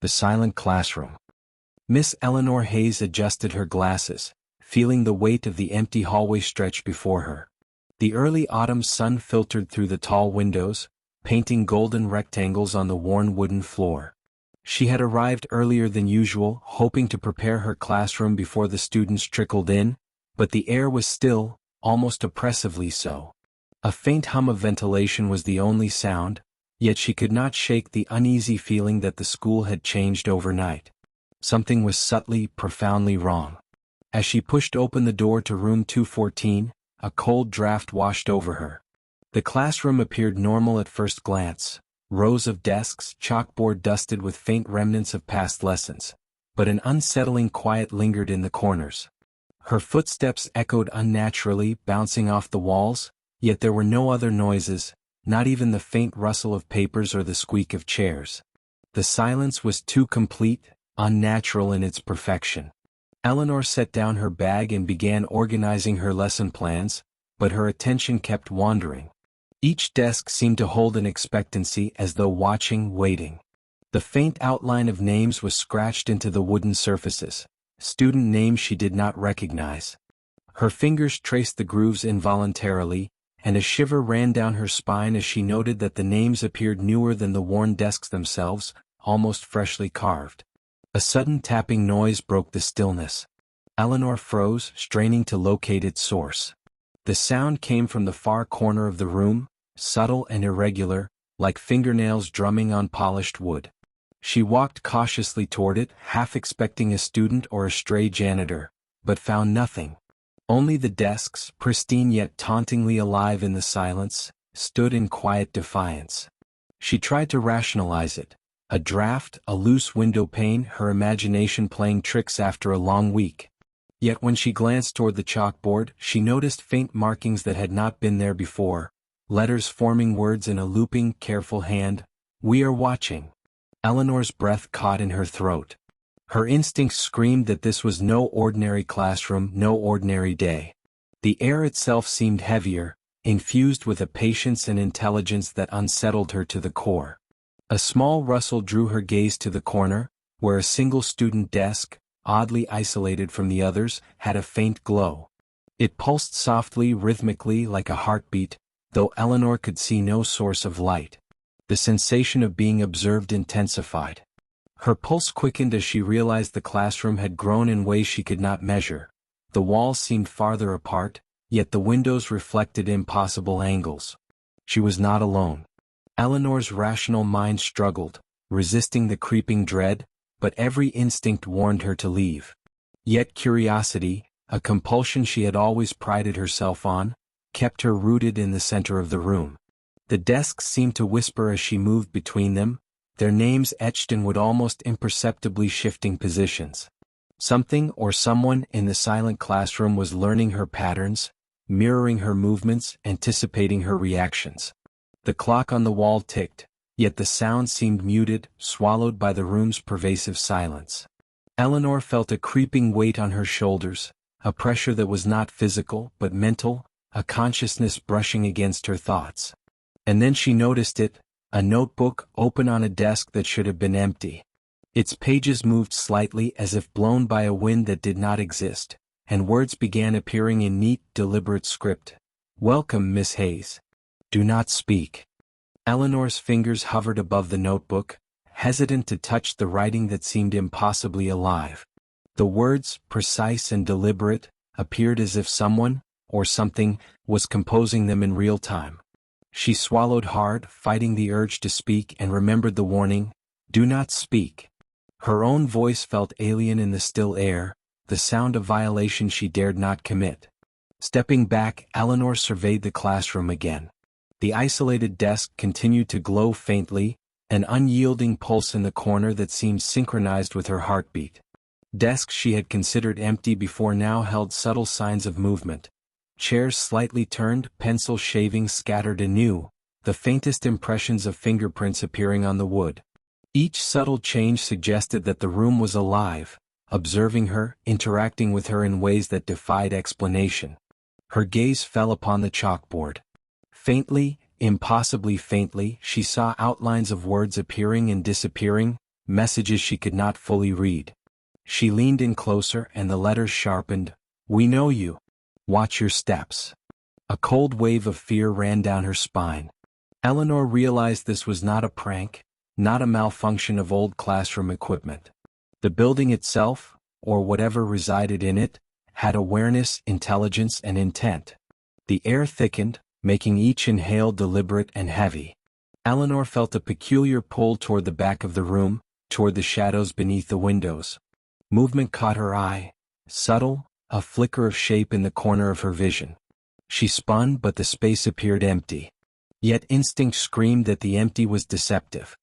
The silent classroom. Miss Eleanor Hayes adjusted her glasses, feeling the weight of the empty hallway stretch before her. The early autumn sun filtered through the tall windows, painting golden rectangles on the worn wooden floor. She had arrived earlier than usual, hoping to prepare her classroom before the students trickled in, but the air was still, almost oppressively so. A faint hum of ventilation was the only sound, yet she could not shake the uneasy feeling that the school had changed overnight. Something was subtly, profoundly wrong. As she pushed open the door to room 214, a cold draft washed over her. The classroom appeared normal at first glance, rows of desks, chalkboard dusted with faint remnants of past lessons, but an unsettling quiet lingered in the corners. Her footsteps echoed unnaturally, bouncing off the walls, yet there were no other noises, not even the faint rustle of papers or the squeak of chairs. The silence was too complete, unnatural in its perfection. Eleanor set down her bag and began organizing her lesson plans, but her attention kept wandering. Each desk seemed to hold an expectancy, as though watching, waiting. The faint outline of names was scratched into the wooden surfaces, student names she did not recognize. Her fingers traced the grooves involuntarily, and a shiver ran down her spine as she noted that the names appeared newer than the worn desks themselves, almost freshly carved. A sudden tapping noise broke the stillness. Eleanor froze, straining to locate its source. The sound came from the far corner of the room, subtle and irregular, like fingernails drumming on polished wood. She walked cautiously toward it, half expecting a student or a stray janitor, but found nothing. Only the desks, pristine yet tauntingly alive in the silence, stood in quiet defiance. She tried to rationalize it. A draft, a loose window pane, her imagination playing tricks after a long week. Yet when she glanced toward the chalkboard, she noticed faint markings that had not been there before, letters forming words in a looping, careful hand. "We are watching." Eleanor's breath caught in her throat. Her instincts screamed that this was no ordinary classroom, no ordinary day. The air itself seemed heavier, infused with a patience and intelligence that unsettled her to the core. A small rustle drew her gaze to the corner, where a single student desk, oddly isolated from the others, had a faint glow. It pulsed softly, rhythmically, like a heartbeat, though Eleanor could see no source of light. The sensation of being observed intensified. Her pulse quickened as she realized the classroom had grown in ways she could not measure. The walls seemed farther apart, yet the windows reflected impossible angles. She was not alone. Eleanor's rational mind struggled, resisting the creeping dread, but every instinct warned her to leave. Yet curiosity, a compulsion she had always prided herself on, kept her rooted in the center of the room. The desks seemed to whisper as she moved between them, their names etched in wood almost imperceptibly shifting positions. Something or someone in the silent classroom was learning her patterns, mirroring her movements, anticipating her reactions. The clock on the wall ticked, yet the sound seemed muted, swallowed by the room's pervasive silence. Eleanor felt a creeping weight on her shoulders, a pressure that was not physical but mental, a consciousness brushing against her thoughts. And then she noticed it, a notebook open on a desk that should have been empty. Its pages moved slightly as if blown by a wind that did not exist, and words began appearing in neat, deliberate script. "Welcome, Miss Hayes. Do not speak." Eleanor's fingers hovered above the notebook, hesitant to touch the writing that seemed impossibly alive. The words, precise and deliberate, appeared as if someone, or something, was composing them in real time. She swallowed hard, fighting the urge to speak, and remembered the warning, "Do not speak." Her own voice felt alien in the still air, the sound of violation she dared not commit. Stepping back, Eleanor surveyed the classroom again. The isolated desk continued to glow faintly, an unyielding pulse in the corner that seemed synchronized with her heartbeat. Desks she had considered empty before now held subtle signs of movement. Chairs slightly turned, pencil shavings scattered anew, the faintest impressions of fingerprints appearing on the wood. Each subtle change suggested that the room was alive, observing her, interacting with her in ways that defied explanation. Her gaze fell upon the chalkboard. Faintly, impossibly faintly, she saw outlines of words appearing and disappearing, messages she could not fully read. She leaned in closer and the letters sharpened. "We know you. Watch your steps." A cold wave of fear ran down her spine. Eleanor realized this was not a prank, not a malfunction of old classroom equipment. The building itself, or whatever resided in it, had awareness, intelligence, and intent. The air thickened, making each inhale deliberate and heavy. Eleanor felt a peculiar pull toward the back of the room, toward the shadows beneath the windows. Movement caught her eye, subtle, a flicker of shape in the corner of her vision. She spun, but the space appeared empty. Yet instinct screamed that the empty was deceptive.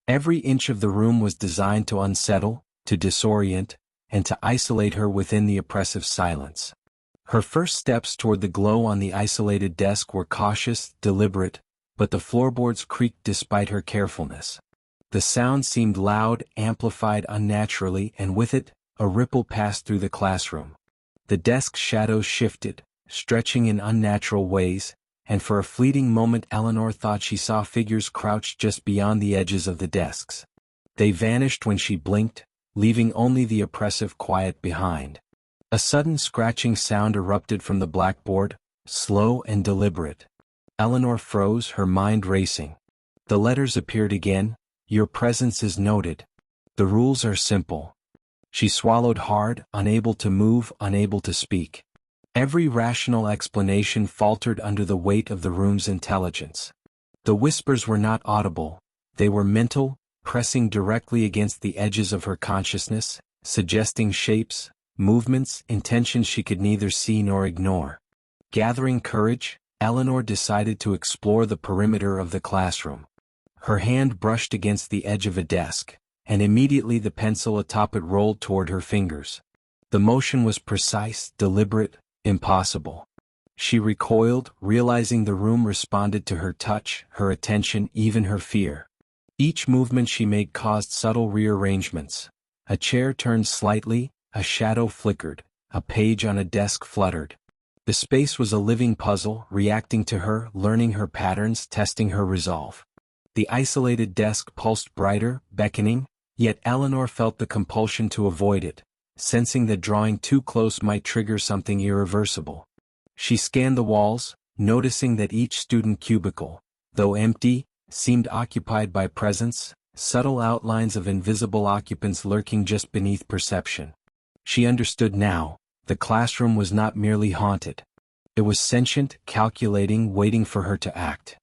Every inch of the room was designed to unsettle, to disorient, and to isolate her within the oppressive silence. Her first steps toward the glow on the isolated desk were cautious, deliberate, but the floorboards creaked despite her carefulness. The sound seemed loud, amplified unnaturally, and with it, a ripple passed through the classroom. The desk's shadows shifted, stretching in unnatural ways, and for a fleeting moment Eleanor thought she saw figures crouched just beyond the edges of the desks. They vanished when she blinked, leaving only the oppressive quiet behind. A sudden scratching sound erupted from the blackboard, slow and deliberate. Eleanor froze, her mind racing. The letters appeared again. "Your presence is noted. The rules are simple." She swallowed hard, unable to move, unable to speak. Every rational explanation faltered under the weight of the room's intelligence. The whispers were not audible, they were mental, pressing directly against the edges of her consciousness, suggesting shapes, movements, intentions she could neither see nor ignore. Gathering courage, Eleanor decided to explore the perimeter of the classroom. Her hand brushed against the edge of a desk, and immediately the pencil atop it rolled toward her fingers. The motion was precise, deliberate, impossible. She recoiled, realizing the room responded to her touch, her attention, even her fear. Each movement she made caused subtle rearrangements. A chair turned slightly, a shadow flickered, a page on a desk fluttered. The space was a living puzzle, reacting to her, learning her patterns, testing her resolve. The isolated desk pulsed brighter, beckoning, yet Eleanor felt the compulsion to avoid it, sensing that drawing too close might trigger something irreversible. She scanned the walls, noticing that each student cubicle, though empty, seemed occupied by presence, subtle outlines of invisible occupants lurking just beneath perception. She understood now, the classroom was not merely haunted. It was sentient, calculating, waiting for her to act.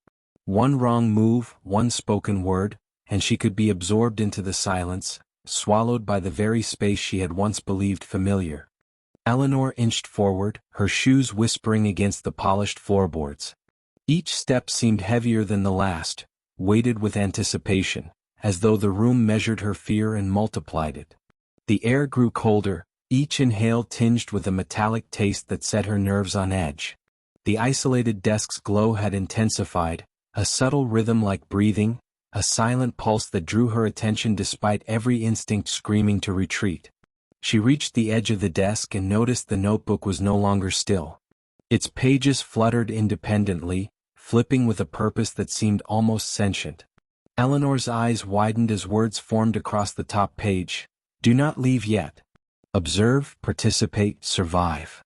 One wrong move, one spoken word, and she could be absorbed into the silence, swallowed by the very space she had once believed familiar. Eleanor inched forward, her shoes whispering against the polished floorboards. Each step seemed heavier than the last, weighted with anticipation, as though the room measured her fear and multiplied it. The air grew colder, each inhale tinged with a metallic taste that set her nerves on edge. The isolated desk's glow had intensified, a subtle rhythm like breathing, a silent pulse that drew her attention despite every instinct screaming to retreat. She reached the edge of the desk and noticed the notebook was no longer still. Its pages fluttered independently, flipping with a purpose that seemed almost sentient. Eleanor's eyes widened as words formed across the top page. "Do not leave yet. Observe, participate, survive."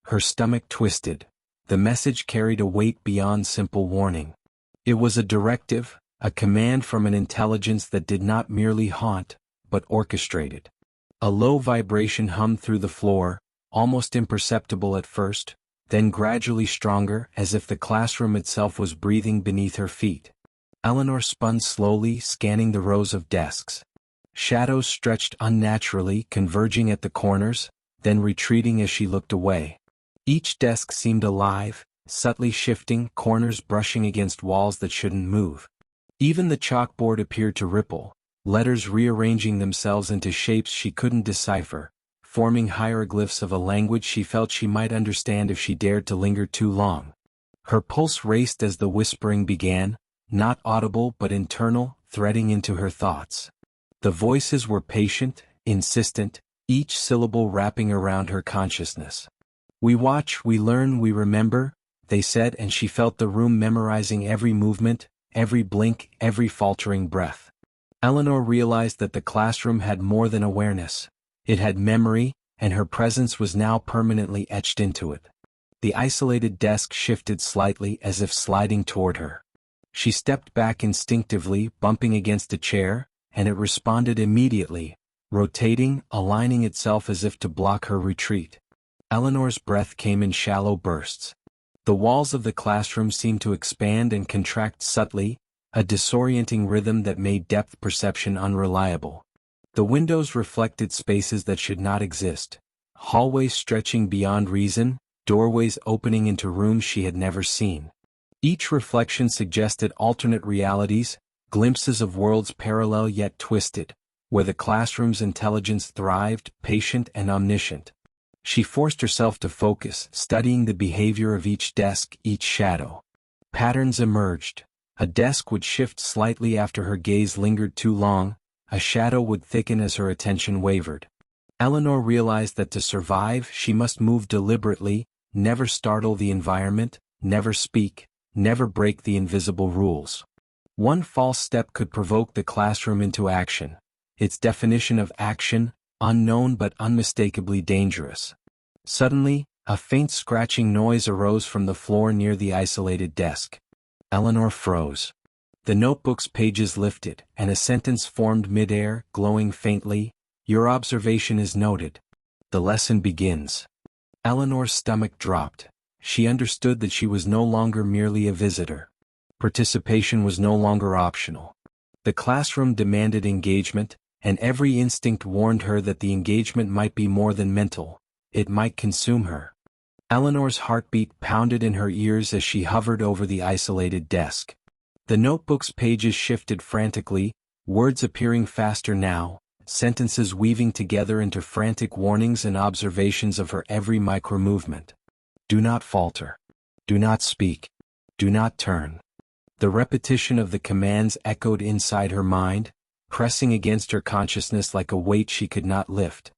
Her stomach twisted. The message carried a weight beyond simple warning. It was a directive, a command from an intelligence that did not merely haunt, but orchestrated. A low vibration hummed through the floor, almost imperceptible at first, then gradually stronger, as if the classroom itself was breathing beneath her feet. Eleanor spun slowly, scanning the rows of desks. Shadows stretched unnaturally, converging at the corners, then retreating as she looked away. Each desk seemed alive, subtly shifting, corners brushing against walls that shouldn't move. Even the chalkboard appeared to ripple, letters rearranging themselves into shapes she couldn't decipher, forming hieroglyphs of a language she felt she might understand if she dared to linger too long. Her pulse raced as the whispering began, not audible but internal, threading into her thoughts. The voices were patient, insistent, each syllable wrapping around her consciousness. "We watch, we learn, we remember," they said, and she felt the room memorizing every movement, every blink, every faltering breath. Eleanor realized that the classroom had more than awareness. It had memory, and her presence was now permanently etched into it. The isolated desk shifted slightly as if sliding toward her. She stepped back instinctively, bumping against a chair, and it responded immediately, rotating, aligning itself as if to block her retreat. Eleanor's breath came in shallow bursts. The walls of the classroom seemed to expand and contract subtly, a disorienting rhythm that made depth perception unreliable. The windows reflected spaces that should not exist, hallways stretching beyond reason, doorways opening into rooms she had never seen. Each reflection suggested alternate realities, glimpses of worlds parallel yet twisted, where the classroom's intelligence thrived, patient and omniscient. She forced herself to focus, studying the behavior of each desk, each shadow. Patterns emerged. A desk would shift slightly after her gaze lingered too long, a shadow would thicken as her attention wavered. Eleanor realized that to survive she must move deliberately, never startle the environment, never speak, never break the invisible rules. One false step could provoke the classroom into action. Its definition of action, unknown but unmistakably dangerous. Suddenly, a faint scratching noise arose from the floor near the isolated desk. Eleanor froze. The notebook's pages lifted, and a sentence formed mid-air, glowing faintly. "Your observation is noted. The lesson begins." Eleanor's stomach dropped. She understood that she was no longer merely a visitor. Participation was no longer optional. The classroom demanded engagement, and every instinct warned her that the engagement might be more than mental, it might consume her. Eleanor's heartbeat pounded in her ears as she hovered over the isolated desk. The notebook's pages shifted frantically, words appearing faster now, sentences weaving together into frantic warnings and observations of her every micro-movement. Do not falter. Do not speak. Do not turn. The repetition of the commands echoed inside her mind, pressing against her consciousness like a weight she could not lift.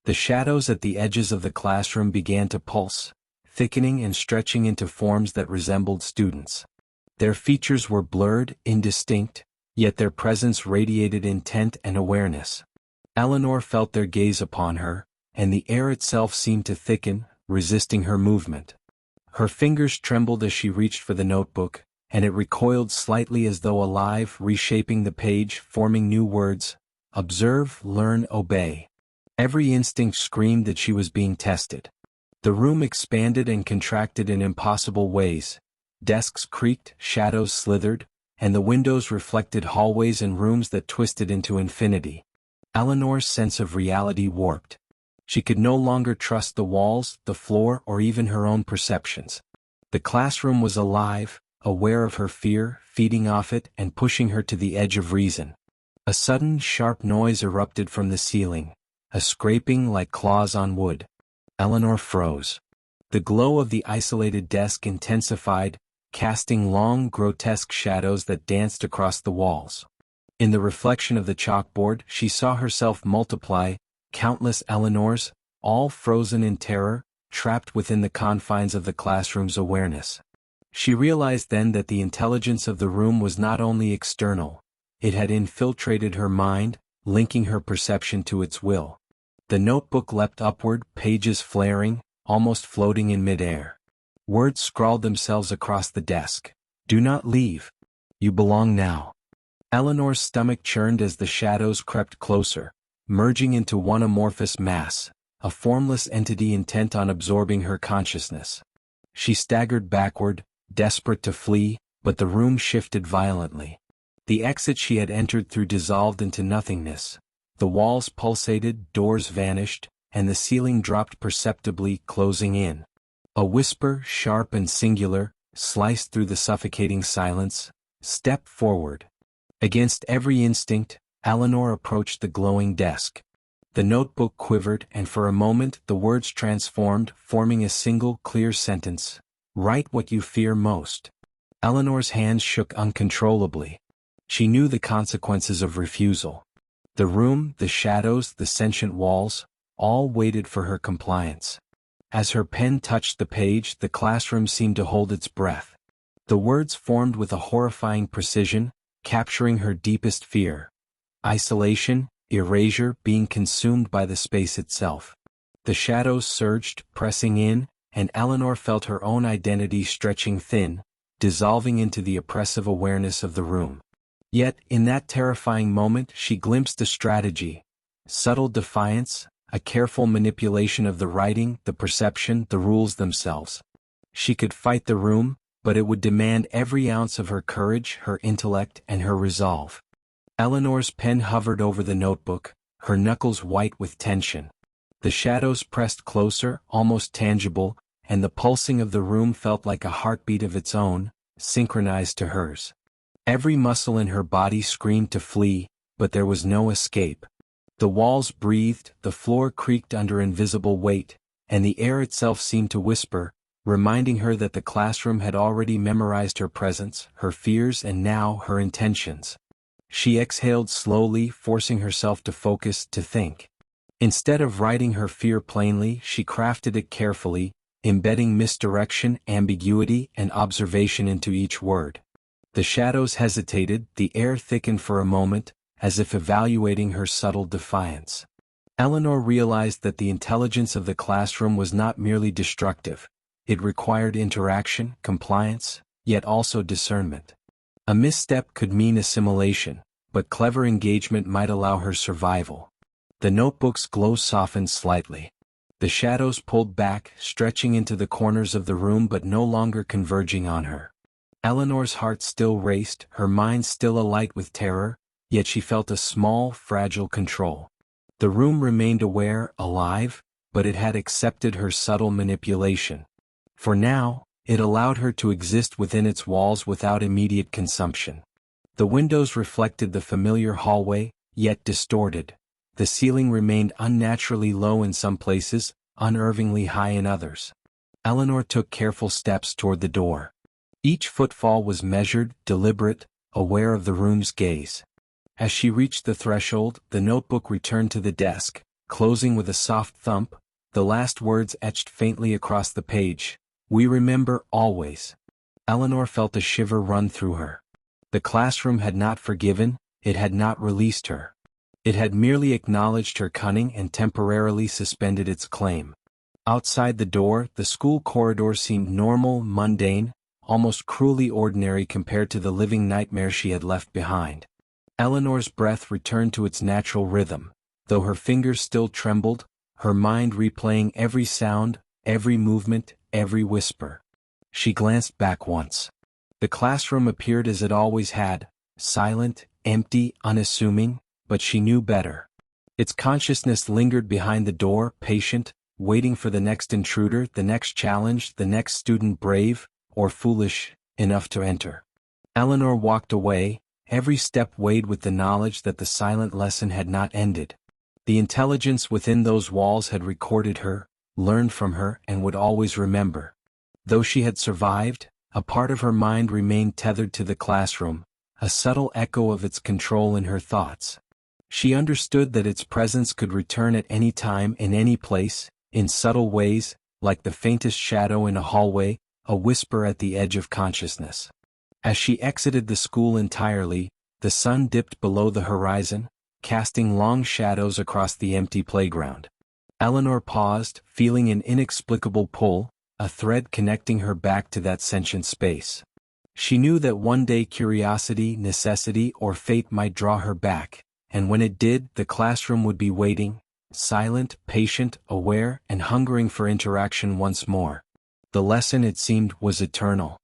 The shadows at the edges of the classroom began to pulse, thickening and stretching into forms that resembled students. Their features were blurred, indistinct, yet their presence radiated intent and awareness. Eleanor felt their gaze upon her, and the air itself seemed to thicken, resisting her movement. Her fingers trembled as she reached for the notebook, and it recoiled slightly as though alive, reshaping the page, forming new words: observe, learn, obey. Every instinct screamed that she was being tested. The room expanded and contracted in impossible ways. Desks creaked, shadows slithered, and the windows reflected hallways and rooms that twisted into infinity. Eleanor's sense of reality warped. She could no longer trust the walls, the floor, or even her own perceptions. The classroom was alive, aware of her fear, feeding off it and pushing her to the edge of reason. A sudden, sharp noise erupted from the ceiling, a scraping like claws on wood. Eleanor froze. The glow of the isolated desk intensified, casting long, grotesque shadows that danced across the walls. In the reflection of the chalkboard, she saw herself multiply, countless Eleanors, all frozen in terror, trapped within the confines of the classroom's awareness. She realized then that the intelligence of the room was not only external, it had infiltrated her mind, linking her perception to its will. The notebook leapt upward, pages flaring, almost floating in midair. Words scrawled themselves across the desk. Do not leave. You belong now. Eleanor's stomach churned as the shadows crept closer, merging into one amorphous mass, a formless entity intent on absorbing her consciousness. She staggered backward, desperate to flee, but the room shifted violently. The exit she had entered through dissolved into nothingness. The walls pulsated, doors vanished, and the ceiling dropped perceptibly, closing in. A whisper, sharp and singular, sliced through the suffocating silence. Step forward. Against every instinct, Eleanor approached the glowing desk. The notebook quivered, and for a moment the words transformed, forming a single clear sentence. Write what you fear most. Eleanor's hands shook uncontrollably. She knew the consequences of refusal. The room, the shadows, the sentient walls, all waited for her compliance. As her pen touched the page, the classroom seemed to hold its breath. The words formed with a horrifying precision, capturing her deepest fear. isolation, erasure, being consumed by the space itself. The shadows surged, pressing in, and Eleanor felt her own identity stretching thin, dissolving into the oppressive awareness of the room. Yet, in that terrifying moment, she glimpsed a strategy, subtle defiance, a careful manipulation of the writing, the perception, the rules themselves. She could fight the room, but it would demand every ounce of her courage, her intellect, and her resolve. Eleanor's pen hovered over the notebook, her knuckles white with tension. The shadows pressed closer, almost tangible, and the pulsing of the room felt like a heartbeat of its own, synchronized to hers. Every muscle in her body screamed to flee, but there was no escape. The walls breathed, the floor creaked under invisible weight, and the air itself seemed to whisper, reminding her that the classroom had already memorized her presence, her fears, and now her intentions. She exhaled slowly, forcing herself to focus, to think. Instead of writing her fear plainly, she crafted it carefully, embedding misdirection, ambiguity, and observation into each word. The shadows hesitated, the air thickened for a moment, as if evaluating her subtle defiance. Eleanor realized that the intelligence of the classroom was not merely destructive. It required interaction, compliance, yet also discernment. A misstep could mean assimilation, but clever engagement might allow her survival. The notebook's glow softened slightly. The shadows pulled back, stretching into the corners of the room but no longer converging on her. Eleanor's heart still raced, her mind still alight with terror, yet she felt a small, fragile control. The room remained aware, alive, but it had accepted her subtle manipulation. For now, it allowed her to exist within its walls without immediate consumption. The windows reflected the familiar hallway, yet distorted. The ceiling remained unnaturally low in some places, unnervingly high in others. Eleanor took careful steps toward the door. Each footfall was measured, deliberate, aware of the room's gaze. As she reached the threshold, the notebook returned to the desk, closing with a soft thump, the last words etched faintly across the page. "We remember always." Eleanor felt a shiver run through her. The classroom had not forgiven, it had not released her. It had merely acknowledged her cunning and temporarily suspended its claim. Outside the door, the school corridor seemed normal, mundane, almost cruelly ordinary compared to the living nightmare she had left behind. Eleanor's breath returned to its natural rhythm, though her fingers still trembled, her mind replaying every sound, every movement, every whisper. She glanced back once. The classroom appeared as it always had, silent, empty, unassuming, but she knew better. Its consciousness lingered behind the door, patient, waiting for the next intruder, the next challenge, the next student brave, or foolish, enough to enter. Eleanor walked away, every step weighed with the knowledge that the silent lesson had not ended. The intelligence within those walls had recorded her, learned from her, and would always remember. Though she had survived, a part of her mind remained tethered to the classroom, a subtle echo of its control in her thoughts. She understood that its presence could return at any time, in any place, in subtle ways, like the faintest shadow in a hallway, a whisper at the edge of consciousness. As she exited the school entirely, the sun dipped below the horizon, casting long shadows across the empty playground. Eleanor paused, feeling an inexplicable pull, a thread connecting her back to that sentient space. She knew that one day curiosity, necessity, or fate might draw her back, and when it did, the classroom would be waiting, silent, patient, aware, and hungering for interaction once more. The lesson, it seemed, was eternal.